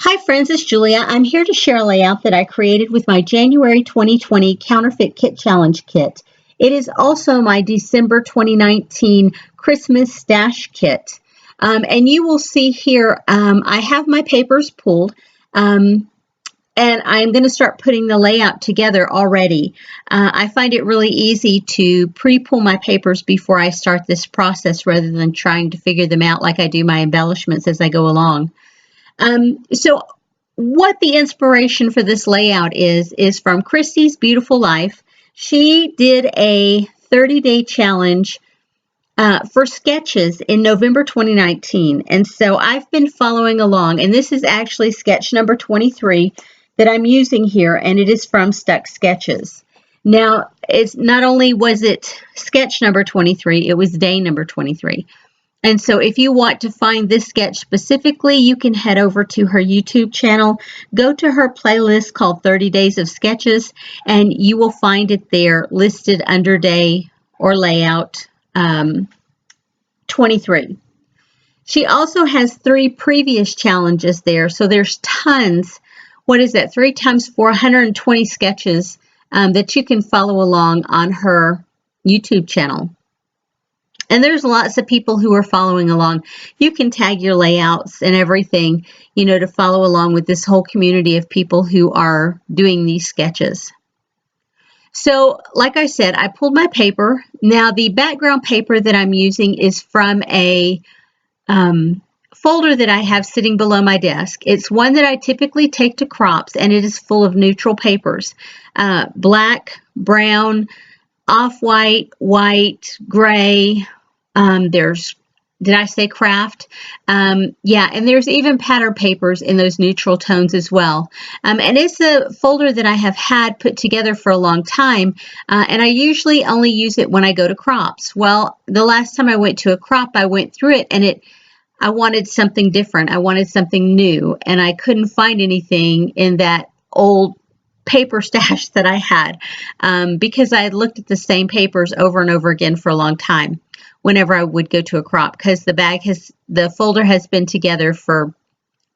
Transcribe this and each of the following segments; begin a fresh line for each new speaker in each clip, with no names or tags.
Hi friends, it's Julia. I'm here to share a layout that I created with my January 2020 Counterfeit Kit Challenge kit. It is also my December 2019 Christmas Stash Kit. And you will see here, I have my papers pulled, and I'm going to start putting the layout together already. I find it really easy to pre-pull my papers before I start this process rather than trying to figure them out like I do my embellishments as I go along. So what the inspiration for this layout is from Christy's Beautiful Life. She did a 30-day challenge for sketches in November 2019. And so I've been following along, and this is actually sketch number 23 that I'm using here, and it is from Stuck Sketches. Now, it's not only was it sketch number 23, it was day number 23. And so if you want to find this sketch specifically, you can head over to her YouTube channel, go to her playlist called 30 Days of Sketches, and you will find it there listed under day or layout 23. She also has 3 previous challenges there, so there's tons. What is that? 3 times 420 sketches that you can follow along on her YouTube channel. And there's lots of people who are following along. You can tag your layouts and everything, to follow along with this whole community of people who are doing these sketches. So, like I said, I pulled my paper. Now, the background paper that I'm using is from a folder that I have sitting below my desk. It's one that I typically take to crops, and it is full of neutral papers. Black, brown, off-white, white, gray. Did I say craft? Yeah, and there's even pattern papers in those neutral tones as well. And it's a folder that I have had put together for a long time, and I usually only use it when I go to crops. Well, the last time I went to a crop, I went through it, and I wanted something different. I wanted something new, and I couldn't find anything in that old paper stash that I had because I had looked at the same papers over and over again for a long time whenever I would go to a crop, because the folder has been together for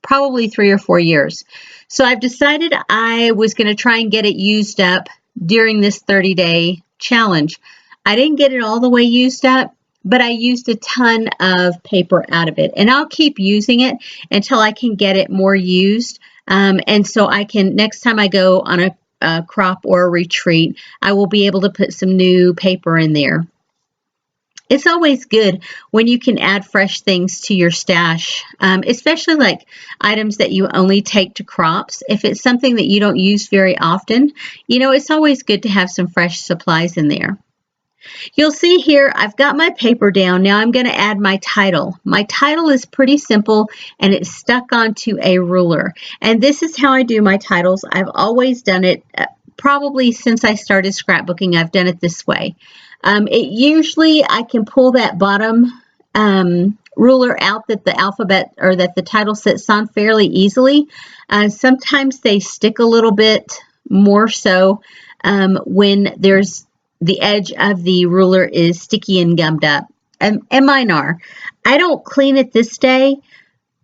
probably 3 or 4 years. So I've decided I was going to try and get it used up during this 30-day challenge. I didn't get it all the way used up, but I used a ton of paper out of it, and I'll keep using it until I can get it more used. And so I can, next time I go on a crop or a retreat, I will be able to put some new paper in there. It's always good when you can add fresh things to your stash, especially like items that you only take to crops. If it's something that you don't use very often, it's always good to have some fresh supplies in there. You'll see here, I've got my paper down. Now I'm going to add my title. My title is pretty simple, and it's stuck onto a ruler. And this is how I do my titles. I've always done it, probably since I started scrapbooking, I've done it this way. Usually I can pull that bottom ruler out that the alphabet or that the title sits on fairly easily. Sometimes they stick a little bit more so when the edge of the ruler is sticky and gummed up, and mine are. I don't clean it this day,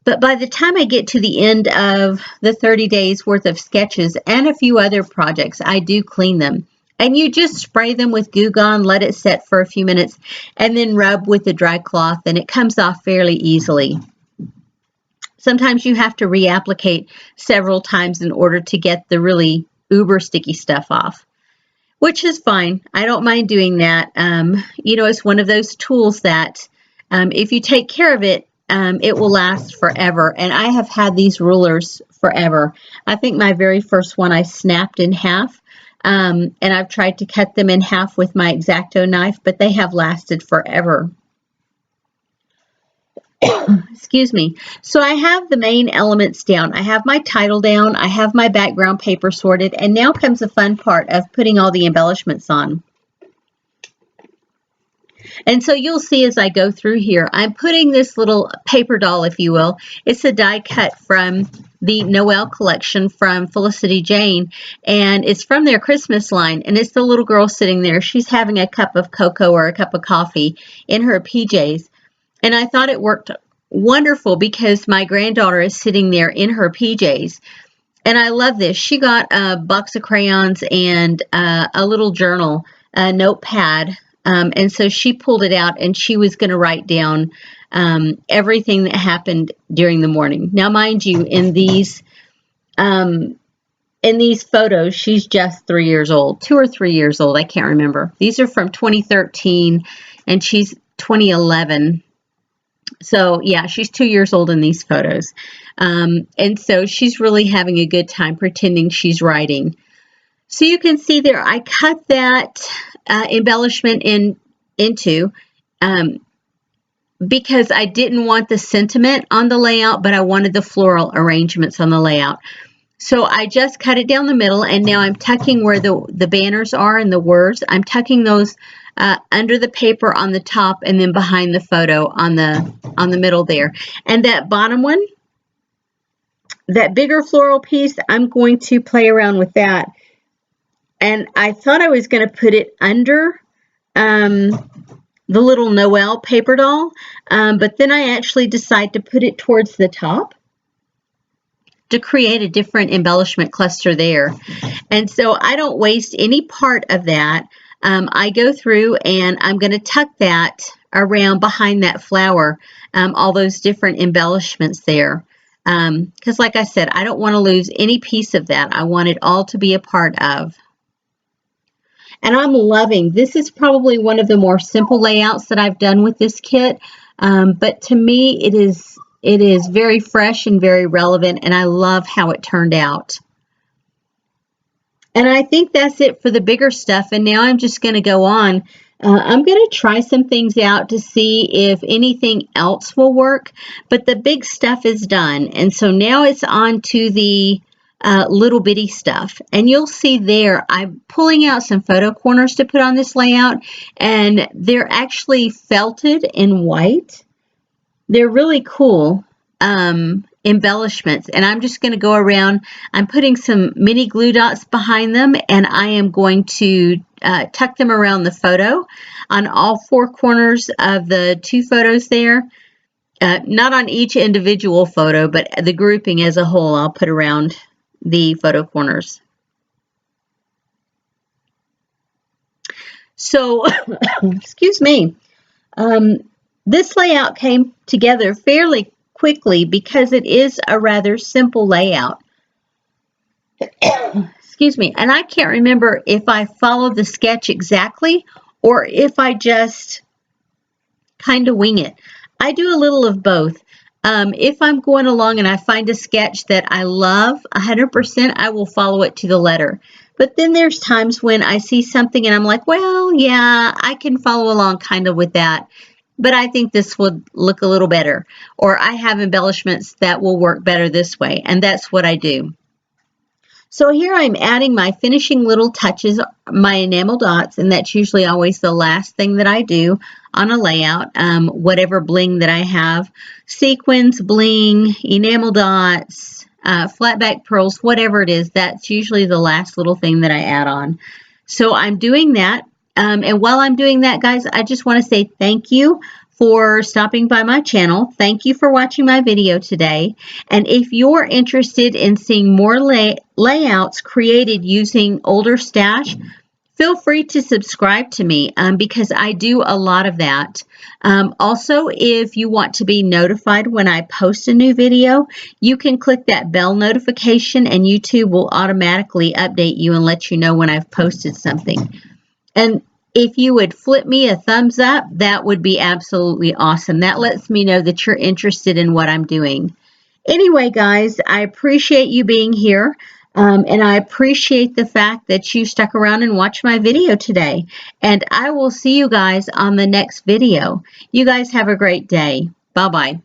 but by the time I get to the end of the 30 days worth of sketches and a few other projects, I do clean them. And you just spray them with Goo Gone, let it set for a few minutes, and then rub with a dry cloth, and it comes off fairly easily. Sometimes you have to reapplicate several times in order to get the really uber sticky stuff off, which is fine. I don't mind doing that. It's one of those tools that if you take care of it, it will last forever. And I have had these rulers forever. I think my very first one I snapped in half. And I've tried to cut them in half with my X-Acto knife, but they have lasted forever. Excuse me. So I have the main elements down. I have my title down. I have my background paper sorted. And now comes the fun part of putting all the embellishments on. And so you'll see as I go through here, I'm putting this little paper doll, if you will. It's a die cut from the Noel collection from Felicity Jane, and it's from their Christmas line, and it's the little girl sitting there. She's having a cup of cocoa or a cup of coffee in her PJs, and I thought it worked wonderful because my granddaughter is sitting there in her PJs. And I love this. She got a box of crayons and a little journal, a notepad. And so she pulled it out and she was going to write down everything that happened during the morning. Now, mind you, in these photos, she's just 3 years old, 2 or 3 years old. I can't remember. These are from 2013 and she's 2011. So yeah, she's 2 years old in these photos. And so she's really having a good time pretending she's writing. So you can see there, I cut that embellishment into because I didn't want the sentiment on the layout, but I wanted the floral arrangements on the layout. So I just cut it down the middle, and now I'm tucking where the banners are and the words. I'm tucking those under the paper on the top and then behind the photo on the middle there. And that bottom one, that bigger floral piece, I'm going to play around with that. And I thought I was going to put it under the little Noel paper doll, but then I actually decided to put it towards the top to create a different embellishment cluster there. And so I don't waste any part of that. I go through and I'm going to tuck that around behind that flower, all those different embellishments there. Because like I said, I don't want to lose any piece of that. I want it all to be a part of. And I'm loving, this is probably one of the more simple layouts that I've done with this kit. But to me, it is very fresh and very relevant, and I love how it turned out. And I think that's it for the bigger stuff. And now I'm just going to go on. I'm going to try some things out to see if anything else will work. But the big stuff is done. And so now it's on to the little bitty stuff. And you'll see there, I'm pulling out some photo corners to put on this layout. And they're actually felted in white. They're really cool embellishments, and I'm just going to go around. I'm putting some mini glue dots behind them, and I am going to tuck them around the photo on all 4 corners of the 2 photos there. Not on each individual photo, but the grouping as a whole I'll put around the photo corners. So, excuse me. This layout came together fairly quickly because it is a rather simple layout. Excuse me. And I can't remember if I followed the sketch exactly or if I just kind of wing it. I do a little of both. If I'm going along and I find a sketch that I love 100%, I will follow it to the letter. But then there's times when I see something and I'm like, well, yeah, I can follow along kind of with that. But I think this would look a little better. Or I have embellishments that will work better this way. And that's what I do. So here I'm adding my finishing little touches, my enamel dots. And that's usually always the last thing that I do on a layout. Whatever bling that I have. Sequins, bling, enamel dots, flat back pearls, whatever it is. That's usually the last little thing that I add on. So I'm doing that. And while I'm doing that, guys, I just want to say thank you for stopping by my channel. Thank you for watching my video today. And if you're interested in seeing more layouts created using older stash, feel free to subscribe to me because I do a lot of that. Also, if you want to be notified when I post a new video, you can click that bell notification and YouTube will automatically update you and let you know when I've posted something. And if you would flip me a thumbs up, that would be absolutely awesome. That lets me know that you're interested in what I'm doing. Anyway, guys, I appreciate you being here. And I appreciate the fact that you stuck around and watched my video today. And I will see you guys on the next video. You guys have a great day. Bye-bye.